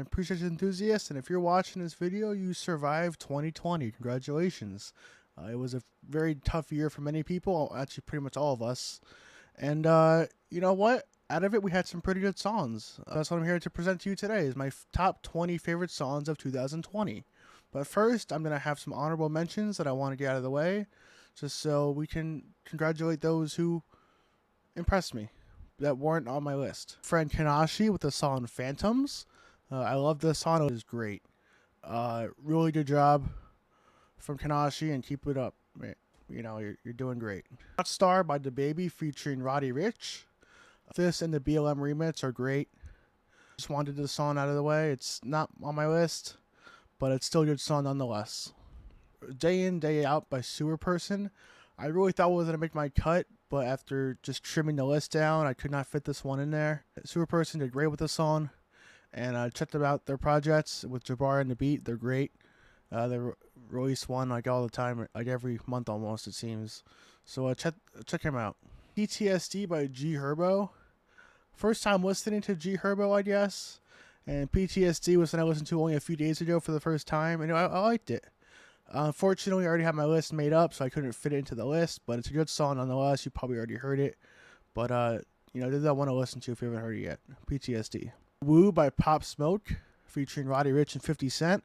an appreciation enthusiast, and if you're watching this video, you survived 2020. Congratulations. It was a very tough year for many people, actually pretty much all of us. And you know what? Out of it, we had some pretty good songs. That's what I'm here to present to you today, is my top 20 favorite songs of 2020. But first, I'm going to have some honorable mentions that I want to get out of the way, just so we can congratulate those who impressed me that weren't on my list. Friend Kanashi with the song Phantoms. I love this song. It was great. Really good job from Kanashi, and keep it up. You know, you're doing great. Hot Star by DaBaby featuring Roddy Ricch. This and the BLM remix are great. Just wanted this song out of the way. It's not on my list, but it's still a good song nonetheless. Day In, Day Out by Sewer Person. I really thought it was going to make my cut, but after just trimming the list down, I could not fit this one in there. Sewer Person did great with this song, and I checked out their projects with Jabbar and the Beat. They're great. They release one like all the time, like every month almost, it seems. So check him out. PTSD by G Herbo. First time listening to G Herbo, I guess. And PTSD was when I listened to only a few days ago for the first time, and I liked it. Unfortunately, I already had my list made up, so I couldn't fit it into the list, but it's a good song nonetheless. You probably already heard it. But, you know, there's that one to listen to if you haven't heard it yet. PTSD. Woo by Pop Smoke, featuring Roddy Ricch and 50 Cent.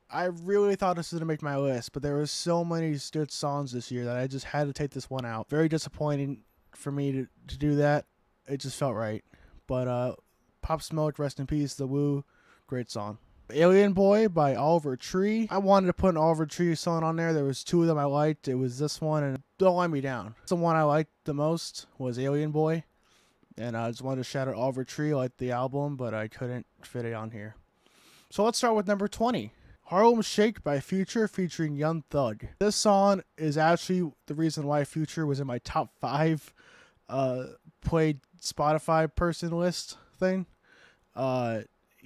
I really thought this was going to make my list, but there were so many good songs this year that I just had to take this one out. Very disappointing for me to do that. It just felt right. But Pop Smoke, rest in peace, the Woo, great song. Alien Boy by Oliver Tree. I wanted to put an Oliver Tree song on there. There was two of them I liked. It was this one and Don't Let Me Down. The one I liked the most was Alien Boy. And I just wanted to shout out Oliver Tree. I liked the album, but I couldn't fit it on here. So let's start with number 20. Harlem Shake by Future featuring Young Thug. This song is actually the reason why Future was in my top 5 played Spotify person list thing.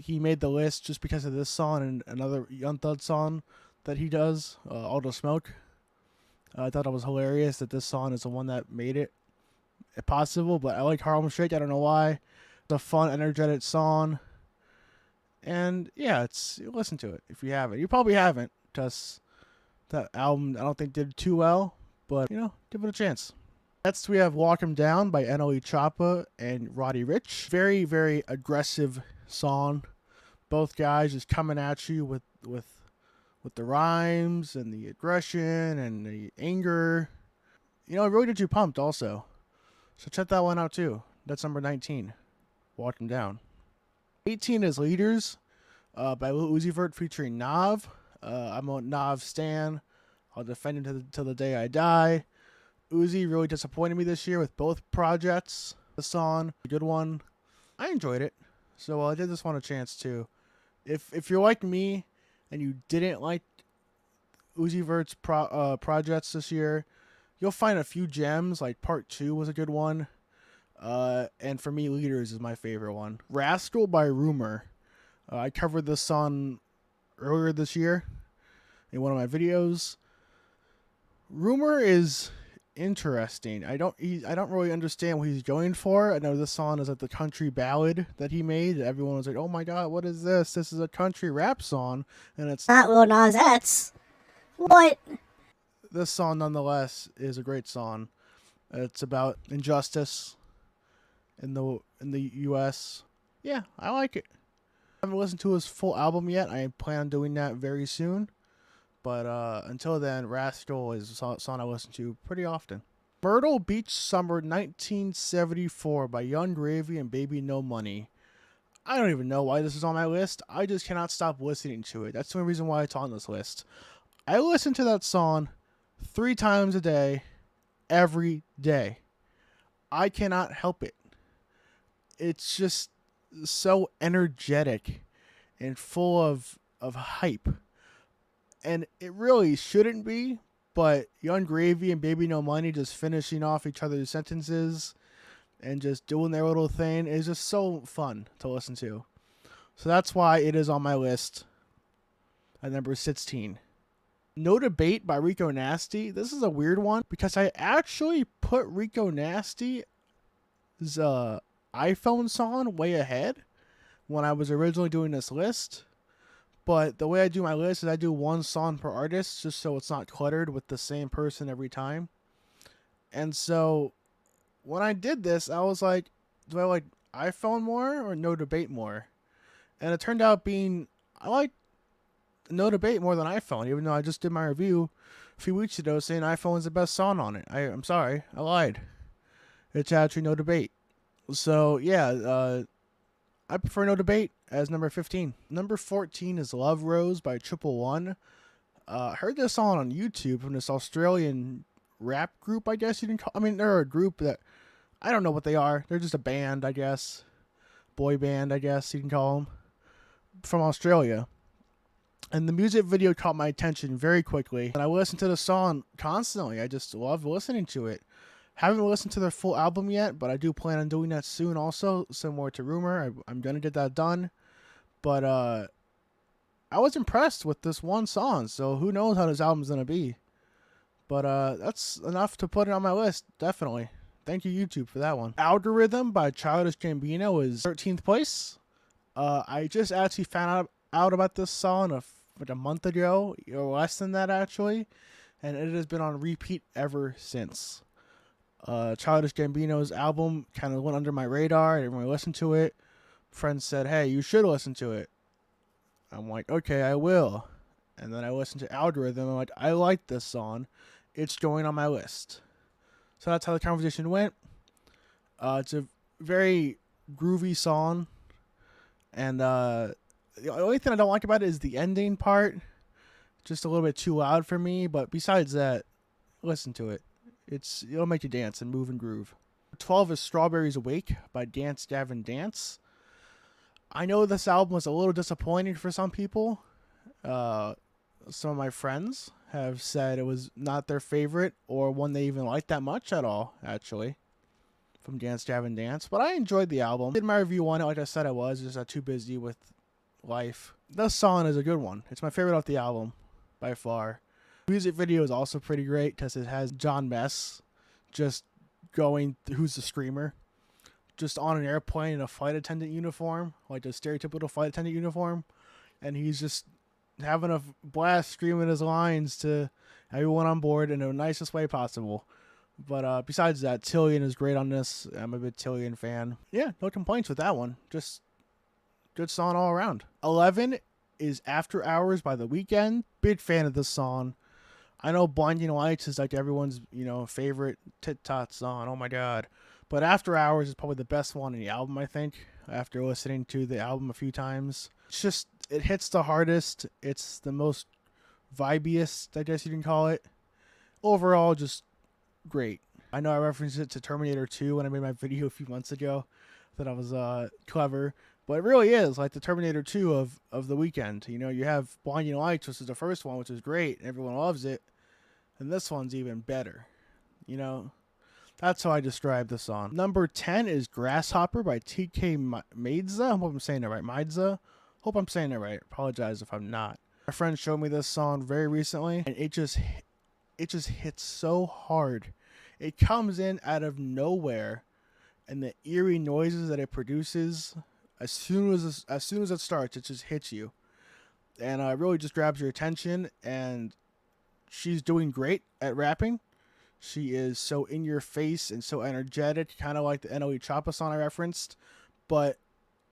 He made the list just because of this song and another Young Thug song that he does, All the Smoke. I thought it was hilarious that this song is the one that made it possible, but I like Harlem Shake. I don't know why. It's a fun, energetic song. And yeah, listen to it if you haven't. You probably haven't, because that album I don't think did too well, but you know, give it a chance. Next we have Walk 'Em Down by NLE Choppa and Roddy Ricch. Very, very aggressive song. Both guys just coming at you with the rhymes and the aggression and the anger. You know, it really gets you pumped also. So check that one out too. That's number 19. Walk 'Em Down. 18 is Leaders by Lil Uzi Vert featuring Nav. I'm a Nav stan. I'll defend him till the day I die. Uzi really disappointed me this year with both projects. The song, a good one. I enjoyed it. So I did this one a chance too. If you're like me and you didn't like Uzi Vert's projects this year, you'll find a few gems. Like Part 2 was a good one. And for me, Leaders is my favorite one. Rascal by Rumor. I covered this song earlier this year in one of my videos. Rumor is interesting. I don't really understand what he's going for. I know this song is like the country ballad that he made. Everyone was like, "Oh my god, what is this? This is a country rap song," and it's not Lil Nas X. What? This song, nonetheless, is a great song. It's about injustice in the U.S. Yeah, I like it. I haven't listened to his full album yet. I plan on doing that very soon. But until then, Rascal is a song I listen to pretty often. Myrtle Beach Summer 1974 by Yung Gravy and Baby No Money. I don't even know why this is on my list. I just cannot stop listening to it. That's the only reason why it's on this list. I listen to that song 3 times a day, every day. I cannot help it. It's just so energetic and full of hype. And it really shouldn't be, but Yung Gravy and Baby No Money just finishing off each other's sentences and just doing their little thing is just so fun to listen to. So that's why it is on my list at number 16. No Debate by Rico Nasty. This is a weird one because I actually put Rico Nasty's iPhone song way ahead. when I was originally doing this list. But the way I do my list is I do one song per artist just so it's not cluttered with the same person every time. And so when I did this, I was like, do I like iPhone more or No Debate more? And it turned out being I like No Debate more than iPhone, even though I just did my review a few weeks ago saying iPhone is the best song on it. I'm sorry, I lied. It's actually No Debate. So yeah, I prefer No Debate as number 15. Number 14 is Love Rose by Triple One. I heard this song on YouTube from this Australian rap group, I guess you can call. I mean, they're a group that I don't know what they are. They're just a band, I guess. Boy band, I guess you can call them. From Australia. And the music video caught my attention very quickly. And I listened to the song constantly. I just love listening to it. Haven't listened to their full album yet, but I do plan on doing that soon also, similar to Rumor. I'm going to get that done. But I was impressed with this one song, so who knows how this album's going to be. But that's enough to put it on my list, definitely. Thank you, YouTube, for that one. Algorithm by Childish Gambino is 13th place. I just actually found out about this song like a month ago, or less than that, actually. And it has been on repeat ever since. Childish Gambino's album kind of went under my radar. I didn't really listen to it. Friends said, hey, you should listen to it. I'm like, okay, I will. And then I listened to Algorithm. I'm like, I like this song. It's going on my list. So that's how the conversation went. It's a very groovy song. And the only thing I don't like about it is the ending part. Just a little bit too loud for me. But besides that, listen to it. It'll make you dance and move and groove. 12 is Strawberries Awake by Dance Gavin Dance. I know this album was a little disappointing for some people. Some of my friends have said it was not their favorite or one they even liked that much at all, actually, from Dance Gavin Dance. But I enjoyed the album. Did my review on it, like I said I was, just too busy with life. This song is a good one. It's my favorite off the album, by far. The music video is also pretty great because it has John Mess just going, who's the screamer, just on an airplane in a flight attendant uniform, like a stereotypical flight attendant uniform, and he's just having a blast screaming his lines to everyone on board in the nicest way possible. But besides that, Tillian is great on this. I'm a big Tillian fan. Yeah, no complaints with that one. Just good song all around. 11 is After Hours by The Weeknd. Big fan of this song. I know Blinding Lights is like everyone's, favorite tit-tot song. Oh my god. But After Hours is probably the best one in the album, I think, after listening to the album a few times. It hits the hardest. It's the most vibiest, I guess you can call it. Overall, just great. I know I referenced it to Terminator 2 when I made my video a few months ago. That I was clever. But it really is like the Terminator 2 of The Weeknd. You have Blinding Lights, which is the first one, which is great. Everyone loves it. And this one's even better. That's how I describe the song. Number 10 is Grasshopper by TK Maidza. I hope I'm saying it right. Maidza. Hope I'm saying it right. Apologize if I'm not. My friend showed me this song very recently, and it just hits so hard. It comes in out of nowhere, and the eerie noises that it produces, as soon as it starts, it just hits you, and it really just grabs your attention. And she's doing great at rapping. She is so in your face and so energetic, kind of like the NLE Choppa song I referenced, but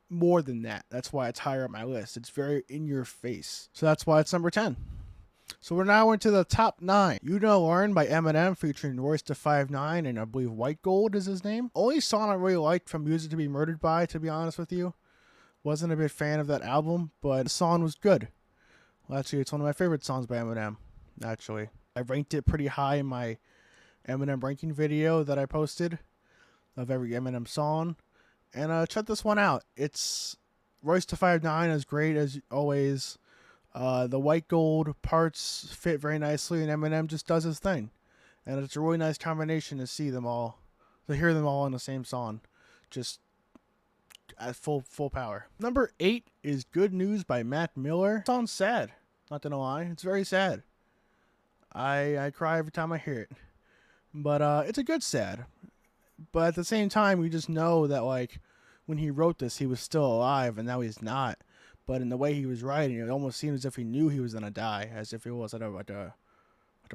more than that. That's why it's higher on my list. It's very in your face. So that's why it's number 10. So we're now into the top 9. You Know Learn by Eminem featuring Royce da 5'9", and I believe White Gold is his name. Only song I really liked from Music to Be Murdered By, to be honest with you. Wasn't a big fan of that album, but the song was good. Well, actually, it's one of my favorite songs by Eminem, actually. I ranked it pretty high in my Eminem ranking video that I posted of every Eminem song. And check this one out. It's Royce da 5'9" is great as always. The White Gold parts fit very nicely, and Eminem just does his thing. And it's a really nice combination to hear them all in the same song, just at full power. Number 8 is Good News by Mac Miller. It sounds sad, not gonna lie. It's very sad. I cry every time I hear it. But it's a good sad. But at the same time, we just know that, like, when he wrote this, he was still alive, and now he's not. But in the way he was writing, it almost seemed as if he knew he was gonna die, as if it was like a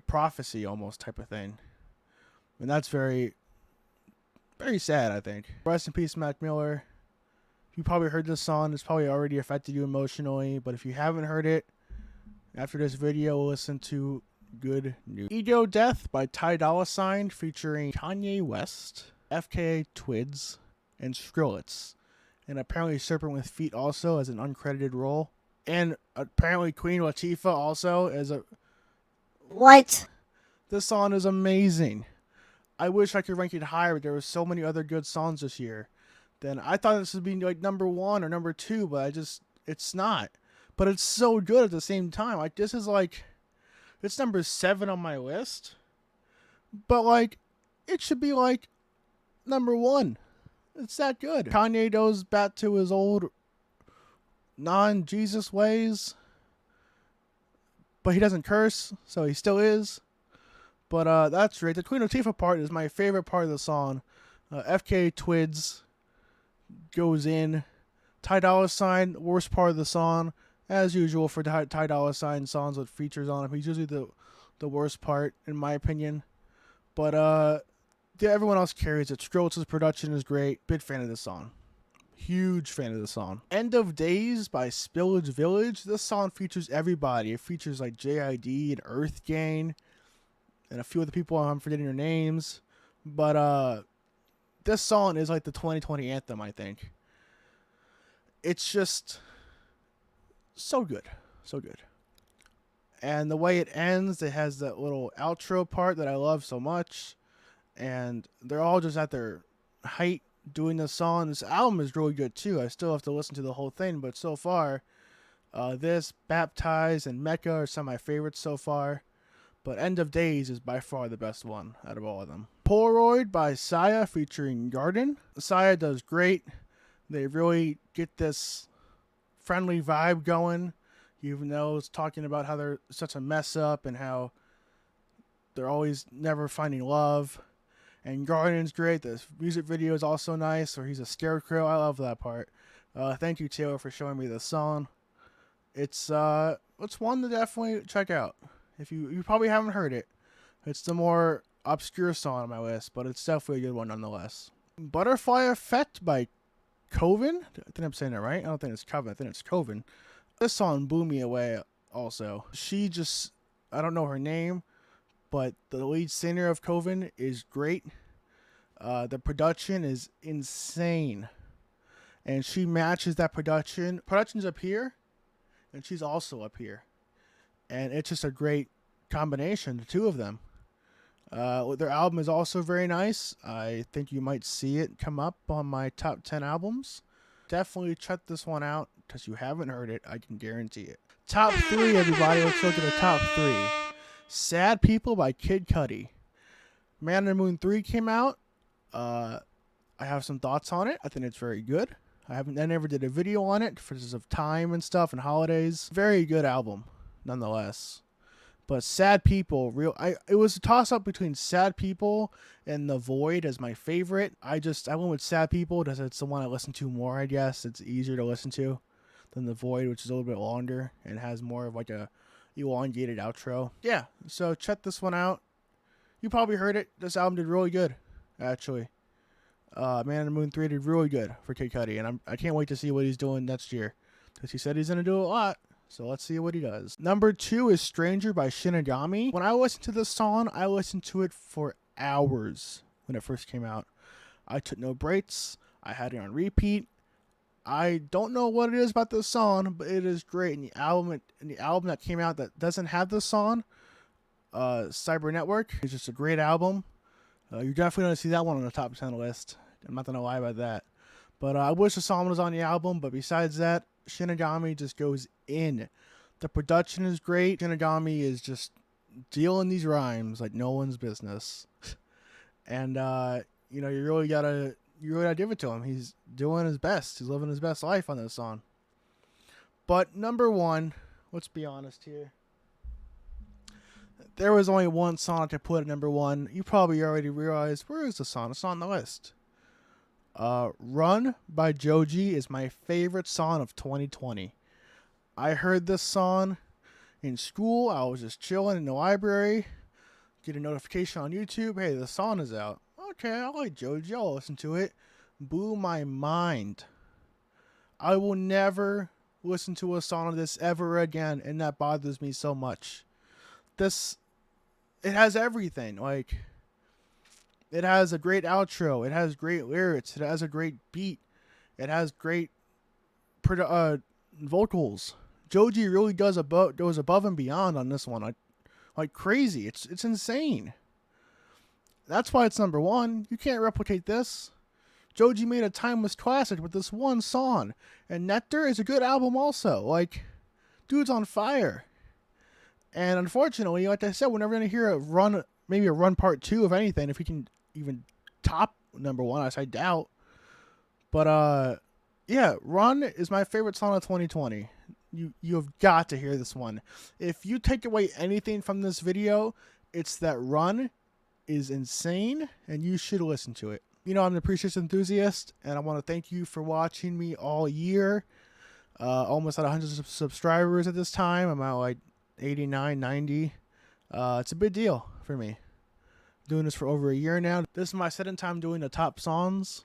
prophecy almost type of thing. And that's very, very sad, I think. Rest in peace, Mac Miller. You probably heard this song. It's probably already affected you emotionally. But if you haven't heard it, after this video, listen to Good News. Ego Death by Ty Dolla $ign featuring Kanye West, FKA Twigs, and Skrillex. And apparently Serpent with Feet also as an uncredited role. And apparently Queen Latifah also as a... What? This song is amazing. I wish I could rank it higher, but there were so many other good songs this year. Then I thought this would be like number 1 or number 2, but it's not. But it's so good at the same time. Like, this is like, it's number 7 on my list. But like, it should be like number 1. It's that good. Kanye goes back to his old non-Jesus ways. But he doesn't curse, so he still is. But that's great. The Queen Latifah part is my favorite part of the song. FKA Twigs goes in. Ty Dolla $ign, worst part of the song. As usual for Ty Dolla $ign songs with features on him. He's usually the worst part, in my opinion. But everyone else carries it. Skrillex's production is great. Big fan of this song. Huge fan of the song. End of Days by Spillage Village. This song features everybody. It features like JID and Earth Gang and a few other people. I'm forgetting their names. But this song is like the 2020 anthem, I think. It's just so good. So good. And the way it ends, it has that little outro part that I love so much. And they're all just at their height doing this song. This album is really good too. I still have to listen to the whole thing, but so far, this, Baptized, and Mecca are some of my favorites so far. But End of Days is by far the best one out of all of them. Polaroid by Sia featuring Garden. Sia does great. They really get this friendly vibe going, even though it's talking about how they're such a mess up and how they're always never finding love. And Garden's great. The music video is also nice, where he's a scarecrow. I love that part. Thank you, Taylor, for showing me this song. It's one to definitely check out. If you probably haven't heard it. It's the more obscure song on my list, but it's definitely a good one nonetheless. Butterfly Effect by Coven. I think I'm saying that right. I don't think it's Coven. I think it's Coven. This song blew me away also. I don't know her name, but the lead singer of Coven is great. The production is insane. And she matches that production. Production's up here, and she's also up here. And it's just a great combination, the two of them. Their album is also very nice. I think you might see it come up on my top 10 albums. Definitely check this one out, because you haven't heard it. I can guarantee it. Top 3, everybody. Let's look at the top 3. Sad People by Kid Cudi. Man on the Moon 3 came out. I have some thoughts on it. I think it's very good. I never did a video on it because of time and stuff and holidays. Very good album, nonetheless. But Sad People, it was a toss-up between Sad People and The Void as my favorite. I went with Sad People because it's the one I listen to more, I guess. It's easier to listen to than The Void, which is a little bit longer and has more of like a elongated outro. Yeah, so check this one out. You probably heard it. This album did really good, actually. Man on the Moon 3 did really good for Kid Cudi, and I can't wait to see what he's doing next year, because he said he's going to do a lot. So let's see what he does. Number 2 is Stranger by Shinigami. When I listened to this song, I listened to it for hours when it first came out. I took no breaks. I had it on repeat. I don't know what it is about this song, but it is great. And the album that came out that doesn't have this song, Cyber Network, is just a great album. You're definitely going to see that one on the top 10 list. I'm not going to lie about that. But I wish the song was on the album, but besides that, Shinigami just goes in. The production is great. Shinigami is just dealing these rhymes like no one's business. And, you really gotta give it to him. He's doing his best. He's living his best life on this song. But number 1, let's be honest here. There was only one song to put at number 1. You probably already realized, where is the song? It's on the list. Run by Joji is my favorite song of 2020. I heard this song in school. I was just chilling in the library, get a notification on YouTube. Hey, the song is out. Okay, I like Joji. I'll listen to it. Blew my mind. I will never listen to a song of this ever again, and that bothers me so much. It has everything. Like, it has a great outro. It has great lyrics. It has a great beat. It has great vocals. Joji really goes above and beyond on this one, like crazy. It's insane. That's why it's number one. You can't replicate this. Joji made a timeless classic with this one song, and Nectar is a good album also. Like, dude's on fire. And unfortunately, like I said, we're never gonna hear a run, maybe a run part two of anything, if he can even top number one. I doubt. But yeah, Run is my favorite song of 2020. You have got to hear this one. If you take away anything from this video, it's that Run is insane, and you should listen to it. You know, I'm an Appreciation Enthusiast, and I want to thank you for watching me all year. Almost at 100 subscribers at this time. I'm at like 89, 90. It's a big deal for me. Doing this for over a year now. This is my second time doing the top songs,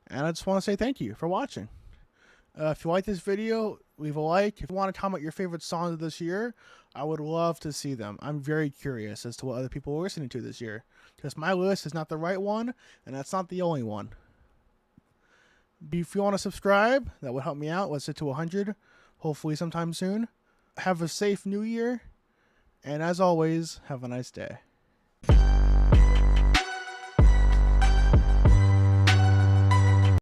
and I just want to say thank you for watching. If you like this video, leave a like. If you want to comment your favorite songs of this year, I would love to see them. I'm very curious as to what other people are listening to this year, because my list is not the right one, and that's not the only one. If you want to subscribe, that would help me out. Let's get to 100, hopefully sometime soon. Have a safe new year, and as always, have a nice day.